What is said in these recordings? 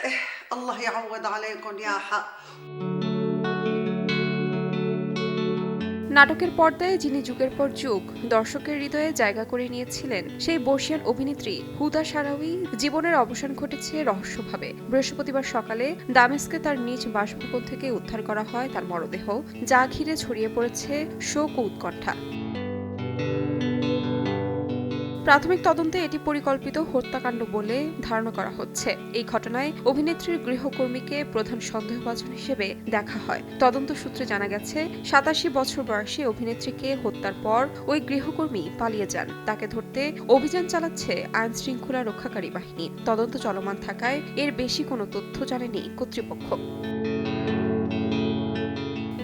الله يعوض عليكم يا حق. নাটকের পর্দায় যিনি যুগের পর যুগ দর্শকের হৃদয়ে জায়গা করে নিয়েছিলেন সেই বর্ষিয়ান অভিনেত্রী হুদা সারাওয়ি জীবনের অবসান ঘটেছে রহস্যভাবে। বৃহস্পতিবার সকালে দামেস্কে তার নিজ বাসভবন থেকে উদ্ধার করা হয় তার মরদেহ, যা ঘিরে ছড়িয়ে পড়েছে শোক ও উৎকণ্ঠা। প্রাথমিক তদন্তে এটি পরিকল্পিত হত্যাকাণ্ড বলে ধারণা করা হচ্ছে। এই ঘটনায় অভিনেত্রীর গৃহকর্মীকে প্রধান সন্দেহভাজন হিসেবে দেখা হয়। তদন্ত সূত্রে জানা গেছে ৮৭ বছর বয়সী অভিনেত্রীকে হত্যার পর ওই গৃহকর্মী পালিয়ে যান। তাকে ধরতে অভিযান চালাচ্ছে আইন শৃঙ্খলা রক্ষাকারী বাহিনী। তদন্ত চলমান থাকায় এর বেশি কোনো তথ্য জানেনি কর্তৃপক্ষ।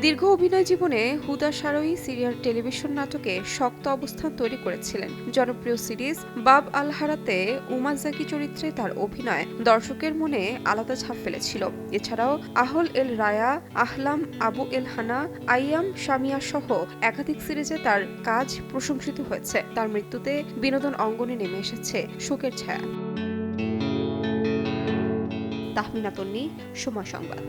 দীর্ঘ অভিনয় জীবনে হুদা সারোয়ি সিরিয়াল টেলিভিশন নাটকে শক্ত অবস্থান তৈরি করেছিলেন। জনপ্রিয় সিরিজ বাব আল হারাতে উমা জাকি চরিত্রে তার অভিনয় দর্শকের মনে আলাদা ছাপ ফেলেছিল। এছাড়াও আহল এল রায়া, আহলাম, আবু এল হানা, আইয়াম শামিয়া সহ একাধিক সিরিজে তার কাজ প্রশংসিত হয়েছে। তার মৃত্যুতে বিনোদন অঙ্গনে নেমে এসেছে শোকের ছায়া। তাহমিনা তন্নি, সময় সংবাদ।